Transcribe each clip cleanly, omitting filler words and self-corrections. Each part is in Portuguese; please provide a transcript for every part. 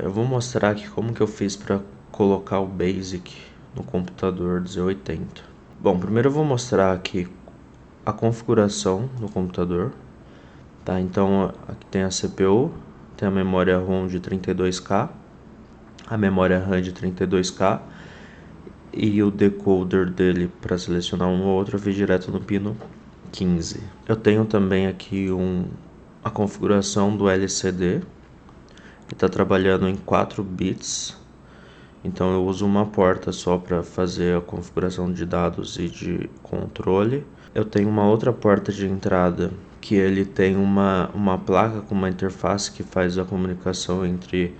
Eu vou mostrar aqui como que eu fiz para colocar o BASIC no computador Z80. Bom, primeiro eu vou mostrar aqui a configuração do computador, tá? Então aqui tem a CPU, tem a memória ROM de 32K, a memória RAM de 32K e o decoder dele para selecionar um ou outro eu fiz direto no pino 15. Eu tenho também aqui a configuração do LCD. Está trabalhando em 4 bits, então eu uso uma porta só para fazer a configuração de dados e de controle. Eu tenho uma outra porta de entrada que ele tem uma placa com uma interface que faz a comunicação entre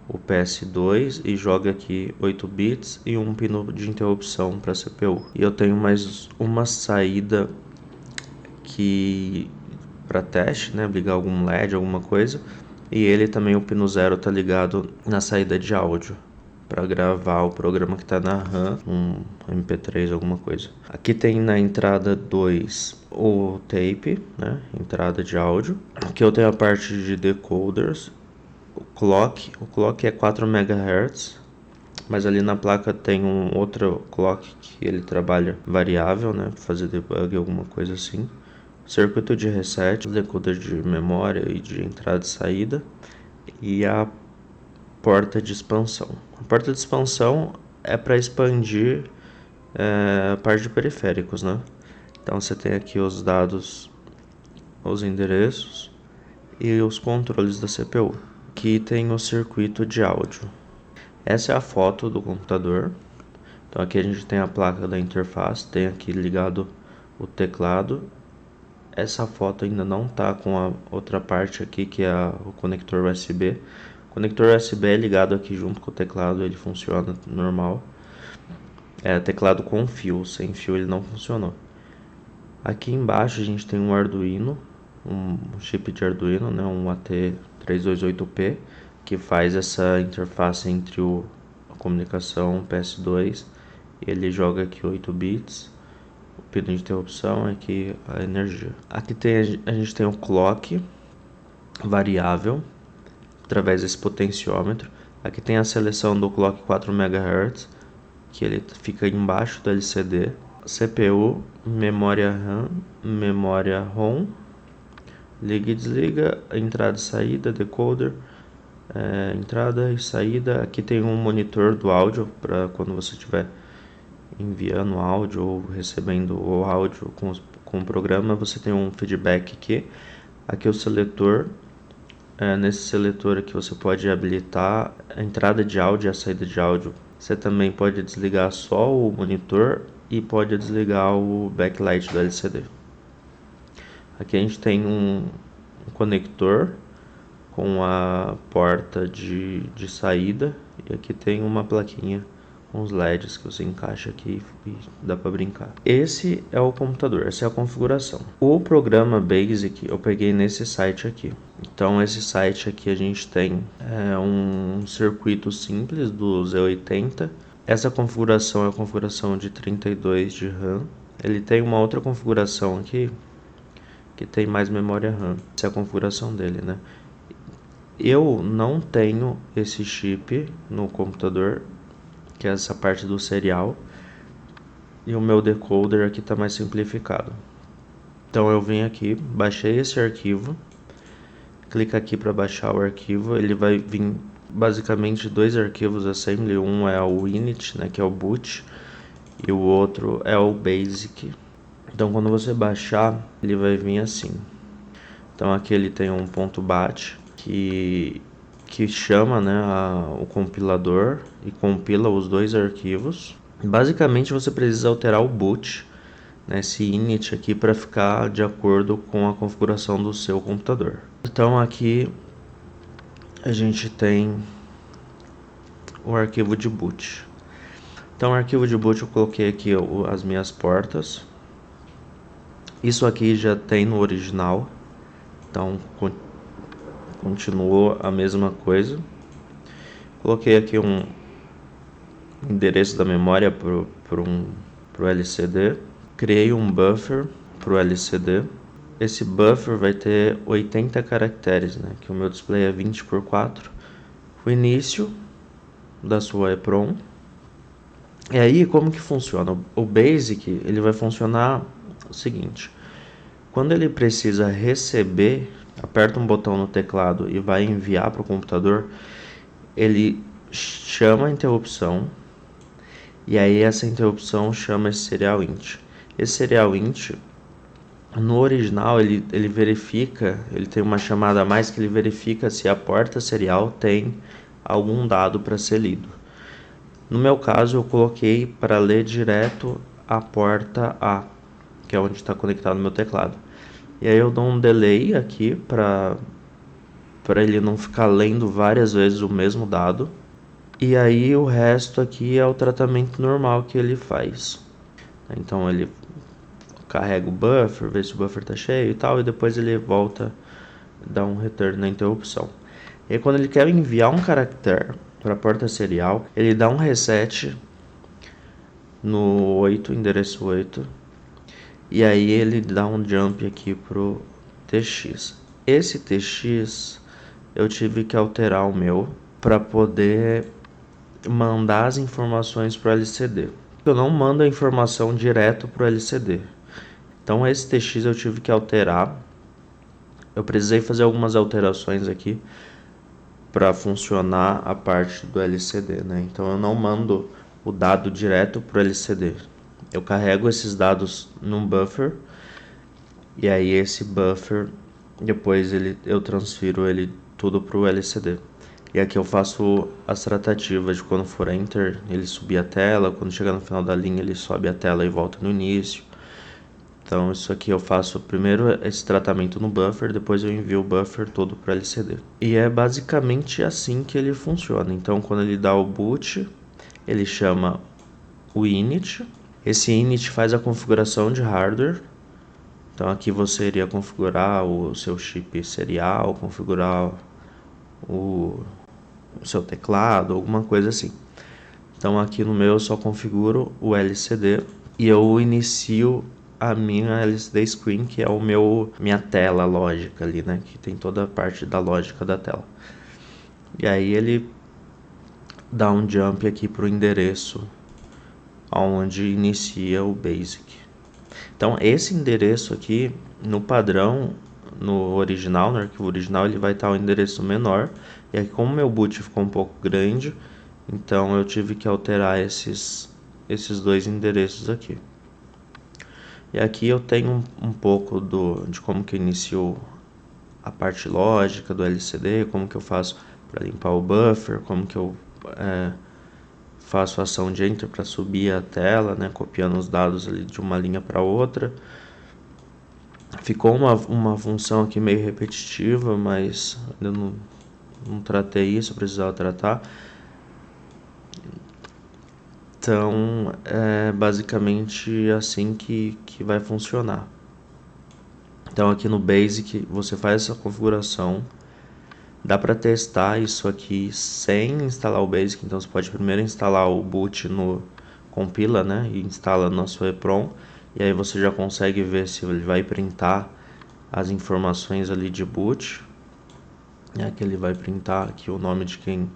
o PS2 e joga aqui 8 bits e um pino de interrupção para a CPU. E eu tenho mais uma saída que para teste, né, ligar algum LED, alguma coisa. E ele também, o pino 0 tá ligado na saída de áudio para gravar o programa que está na RAM, um MP3, alguma coisa. Aqui tem na entrada 2 o tape, né, entrada de áudio. Aqui eu tenho a parte de decoders, o clock é 4 MHz, mas ali na placa tem um outro clock que ele trabalha variável, né, para fazer debug, alguma coisa assim. Circuito de reset, decoder de memória e de entrada e saída, e a porta de expansão. A porta de expansão é para expandir a parte de periféricos, né? Então você tem aqui os dados, os endereços e os controles da CPU. Aqui tem o circuito de áudio. Essa é a foto do computador. Então aqui a gente tem a placa da interface, tem aqui ligado o teclado. Essa foto ainda não está com a outra parte aqui, que é o conector USB. O conector USB é ligado aqui junto com o teclado, ele funciona normal. É teclado com fio, sem fio ele não funcionou. Aqui embaixo a gente tem um Arduino, um chip de Arduino, né, um AT328P, que faz essa interface entre a comunicação PS2, e ele joga aqui 8 bits. O pino de interrupção é aqui a energia. Aqui a gente tem o clock variável através desse potenciômetro. Aqui tem a seleção do clock 4 MHz, que ele fica embaixo do LCD. CPU, memória RAM, memória ROM, liga e desliga, entrada e saída, decoder, entrada e saída. Aqui tem um monitor do áudio para quando você estiver enviando áudio ou recebendo o áudio com o programa, você tem um feedback aqui. Aqui o seletor, nesse seletor aqui você pode habilitar a entrada de áudio e a saída de áudio. Você também pode desligar só o monitor e pode desligar o backlight do LCD. Aqui a gente tem um conector com a porta de saída, e aqui tem uma plaquinha com os LEDs que você encaixa aqui e dá para brincar. Esse é o computador, essa é a configuração. O programa BASIC eu peguei nesse site aqui. Então esse site aqui a gente tem um circuito simples do Z80. Essa configuração é a configuração de 32 de RAM. Ele tem uma outra configuração aqui que tem mais memória RAM. Essa é a configuração dele, né? Eu não tenho esse chip no computador, que é essa parte do serial, e o meu decoder aqui está mais simplificado. Então eu vim aqui, baixei esse arquivo, clica aqui para baixar o arquivo. Ele vai vir basicamente dois arquivos assembly, um é o init, né, que é o boot, e o outro é o basic. Então quando você baixar, ele vai vir assim. Então aqui ele tem um ponto .bat que chama, né, o compilador e compila os dois arquivos. Basicamente você precisa alterar o boot, né, esse init aqui, para ficar de acordo com a configuração do seu computador. Então aqui a gente tem o arquivo de boot. Então o arquivo de boot eu coloquei aqui as minhas portas. Isso aqui já tem no original, então continuou a mesma coisa. Coloquei aqui um endereço da memória pro LCD. Criei um buffer pro LCD. Esse buffer vai ter 80 caracteres, né? Que o meu display é 20 por 4. o início da sua EPROM. E aí, como que funciona? O Basic, ele vai funcionar o seguinte: quando ele precisa receber, aperta um botão no teclado e vai enviar para o computador, ele chama a interrupção, e aí essa interrupção chama esse serial int. Esse serial int, no original, ele verifica, ele tem uma chamada a mais que ele verifica se a porta serial tem algum dado para ser lido. No meu caso, eu coloquei para ler direto a porta A, que é onde está conectado o meu teclado. E aí eu dou um delay aqui para ele não ficar lendo várias vezes o mesmo dado. E aí o resto aqui é o tratamento normal que ele faz. Então ele carrega o buffer, vê se o buffer está cheio e tal, e depois ele volta, dá um return na interrupção. E aí, quando ele quer enviar um caractere para a porta serial, ele dá um reset no 8, endereço 8, e aí ele dá um jump aqui pro TX. Esse TX eu tive que alterar o meu para poder mandar as informações para o LCD. Eu não mando a informação direto para o LCD. Então esse TX eu tive que alterar. Eu precisei fazer algumas alterações aqui para funcionar a parte do LCD, né? Então eu não mando o dado direto para o LCD. Eu carrego esses dados num buffer, e aí esse buffer depois eu transfiro ele tudo para o LCD. E aqui eu faço as tratativas de quando for enter ele subir a tela, quando chegar no final da linha ele sobe a tela e volta no início. Então isso aqui eu faço primeiro esse tratamento no buffer, depois eu envio o buffer todo para o LCD. E é basicamente assim que ele funciona. Então quando ele dá o boot, ele chama o init. Esse init faz a configuração de hardware. Então aqui você iria configurar o seu chip serial, configurar o seu teclado, alguma coisa assim. Então aqui no meu eu só configuro o LCD e eu inicio a minha LCD Screen, que é minha tela lógica ali, né? Que tem toda a parte da lógica da tela. E aí ele dá um jump aqui para o endereço onde inicia o Basic. Então esse endereço aqui, no padrão, no original, no arquivo original, ele vai estar o endereço menor. E aqui, como meu boot ficou um pouco grande, então eu tive que alterar esses dois endereços aqui. E aqui eu tenho um pouco de como que eu inicio a parte lógica do LCD, como que eu faço para limpar o buffer, como que eu faço a ação de enter para subir a tela, né, copiando os dados ali de uma linha para outra. Ficou uma função aqui meio repetitiva, mas eu não tratei isso, eu precisava tratar. Então é basicamente assim que vai funcionar. Então aqui no Basic você faz essa configuração. Dá para testar isso aqui sem instalar o Basic. Então você pode primeiro instalar o boot no compila, né, e instala na sua EPROM, e aí você já consegue ver se ele vai printar as informações ali de boot. Aqui ele vai printar aqui o nome de quem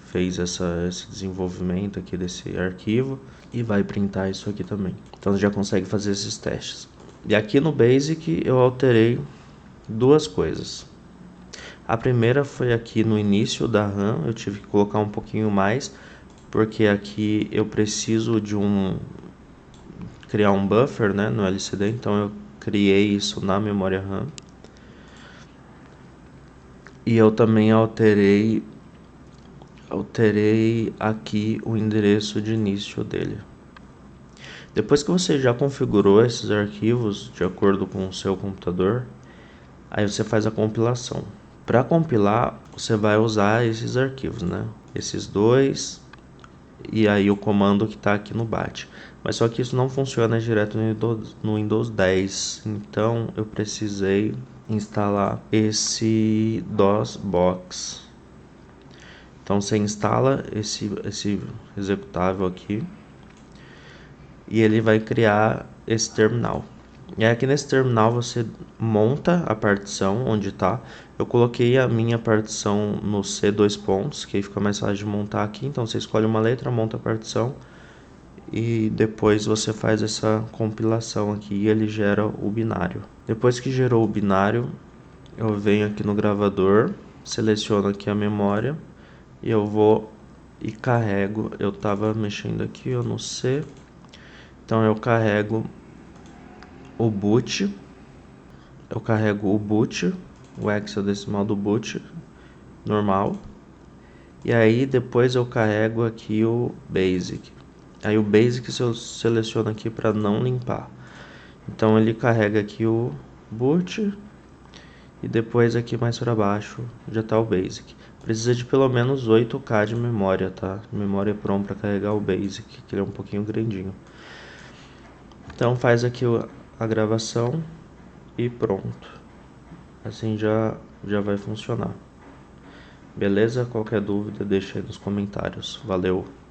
fez esse desenvolvimento aqui desse arquivo, e vai printar isso aqui também. Então você já consegue fazer esses testes. E aqui no Basic eu alterei duas coisas. A primeira foi aqui no início da RAM, eu tive que colocar um pouquinho mais, porque aqui eu preciso criar um buffer, né, no LCD, então eu criei isso na memória RAM. E eu também alterei aqui o endereço de início dele. Depois que você já configurou esses arquivos de acordo com o seu computador, aí você faz a compilação. Para compilar, você vai usar esses arquivos, né? Esses dois, e aí o comando que está aqui no BAT. Mas só que isso não funciona direto no Windows 10, então eu precisei instalar esse DOSBox. Então você instala esse executável aqui, e ele vai criar esse terminal. E aí aqui nesse terminal você monta a partição onde está. Eu coloquei a minha partição no C2 pontos, que aí fica mais fácil de montar aqui. Então você escolhe uma letra, monta a partição e depois você faz essa compilação aqui e ele gera o binário. Depois que gerou o binário, eu venho aqui no gravador, seleciono aqui a memória e eu vou e carrego. Eu estava mexendo aqui no C, então eu carrego o boot, o hexadecimal do boot normal, e aí depois eu carrego aqui o basic. Aí o basic eu seleciono aqui para não limpar. Então ele carrega aqui o boot e depois aqui mais para baixo já está o basic. Precisa de pelo menos 8K de memória, tá? Memória PROM para carregar o basic, que ele é um pouquinho grandinho. Então faz aqui a gravação e pronto. Assim já vai funcionar. Beleza? Qualquer dúvida deixa aí nos comentários. Valeu!